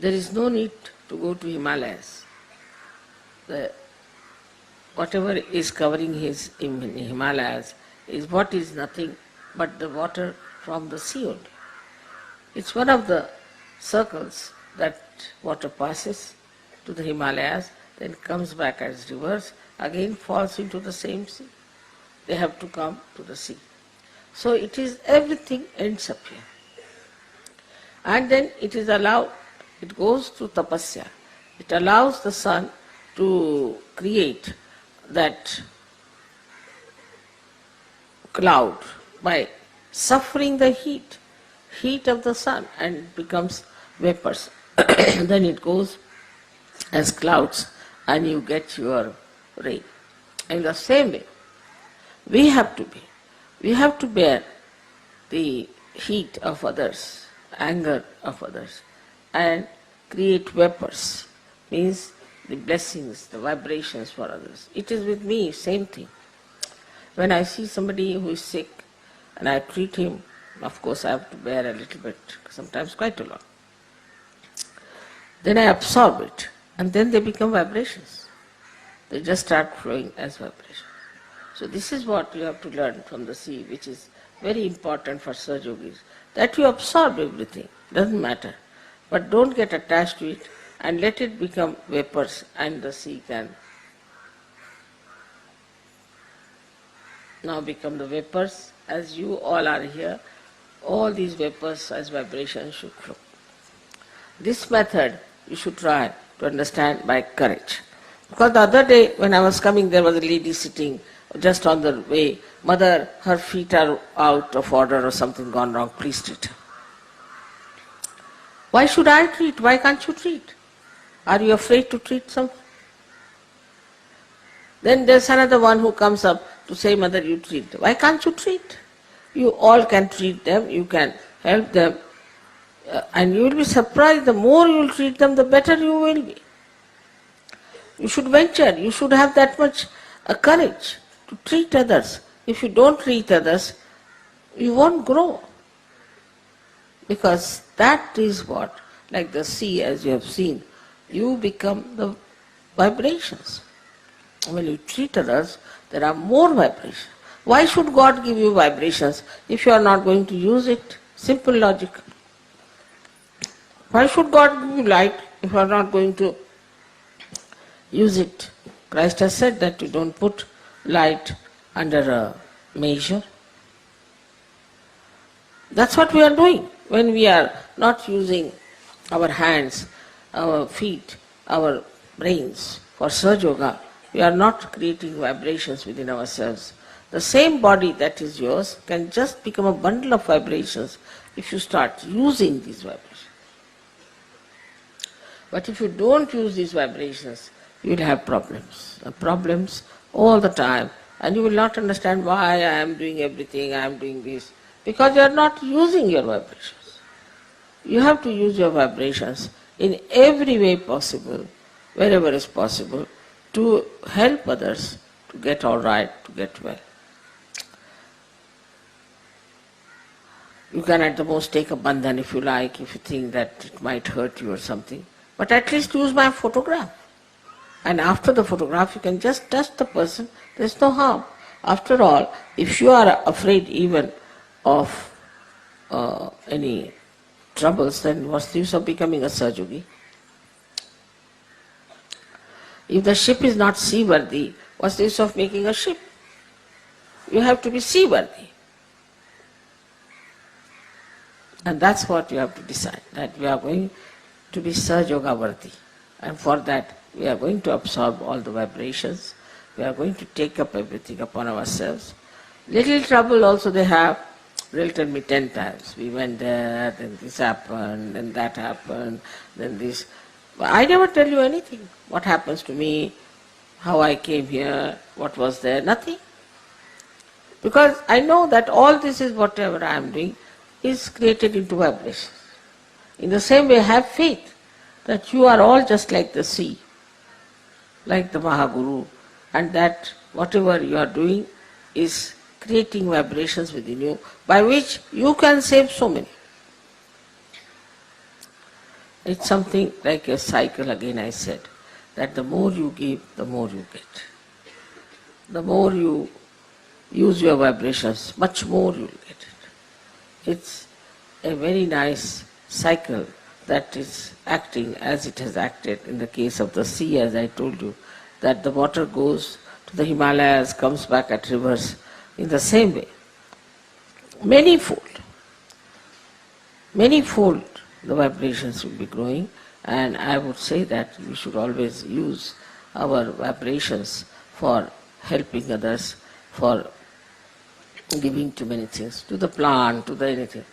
There is no need to go to Himalayas. Whatever is covering his Himalayas is what is nothing but the water from the sea only. It's one of the circles that water passes to the Himalayas, then comes back as rivers, again falls into the same sea. They have to come to the sea. So it is, everything ends up here. And then it is allowed, it goes to tapasya. It allows the sun to create that cloud by suffering the heat of the sun, and it becomes vapors. Then it goes as clouds and you get your rain. In the same way, we have to bear the heat of others, anger of others, and create vapors, means the blessings, the vibrations for others. It is with me, same thing. When I see somebody who is sick and I treat him, of course I have to bear a little bit, sometimes quite a lot. Then I absorb it, and then they become vibrations. They just start flowing as vibrations. So this is what you have to learn from the sea, which is very important for Sahajyogis, that you absorb everything, doesn't matter. But don't get attached to it and let it become vapors, and the sea can now become the vapors. As you all are here, all these vapors as vibrations should flow. This method you should try to understand by courage. Because the other day when I was coming, there was a lady sitting just on the way. Mother, her feet are out of order or something gone wrong, please treat her. Why should I treat? Why can't you treat? Are you afraid to treat someone? Then there's another one who comes up to say, Mother, you treat. Why can't you treat? You all can treat them, you can help them, and you will be surprised. The more you will treat them, the better you will be. You should venture, you should have that much courage to treat others. If you don't treat others, you won't grow. Because that is what, like the sea, as you have seen, you become the vibrations. When you treat others, there are more vibrations. Why should God give you vibrations if you are not going to use it? Simple logic. Why should God give you light if you are not going to use it? Christ has said that you don't put light under a measure. That's what we are doing. When we are not using our hands, our feet, our brains for Sahaja Yoga, we are not creating vibrations within ourselves. The same body that is yours can just become a bundle of vibrations if you start using these vibrations. But if you don't use these vibrations, you will have problems all the time, and you will not understand why I am doing everything, I am doing this, because you are not using your vibrations. You have to use your vibrations in every way possible, wherever is possible, to help others to get all right, to get well. You can at the most take a bandhan if you like, if you think that it might hurt you or something, but at least use my photograph. And after the photograph you can just touch the person, there is no harm. After all, if you are afraid even of any troubles, then what's the use of becoming a Sahajyogi? If the ship is not seaworthy, what's the use of making a ship? You have to be seaworthy. And that's what you have to decide, that we are going to be Sahaja Yoga worthy. And for that, we are going to absorb all the vibrations. We are going to take up everything upon ourselves. Little trouble also they have. They'll tell me 10 times. We went there, then this happened, then that happened, then this. But I never tell you anything. What happens to me, how I came here, what was there, nothing. Because I know that all this is whatever I am doing is created into vibration. In the same way, have faith that you are all just like the sea, like the Mahaguru, and that whatever you are doing is creating vibrations within you by which you can save so many. It's something like a cycle again, I said, that the more you give, the more you get. The more you use your vibrations, much more you will get it. It's a very nice cycle that is acting as it has acted in the case of the sea, as I told you, that the water goes to the Himalayas, comes back at rivers in the same way. Manyfold the vibrations will be growing, and I would say that we should always use our vibrations for helping others, for giving to many things, to the plant, to the anything.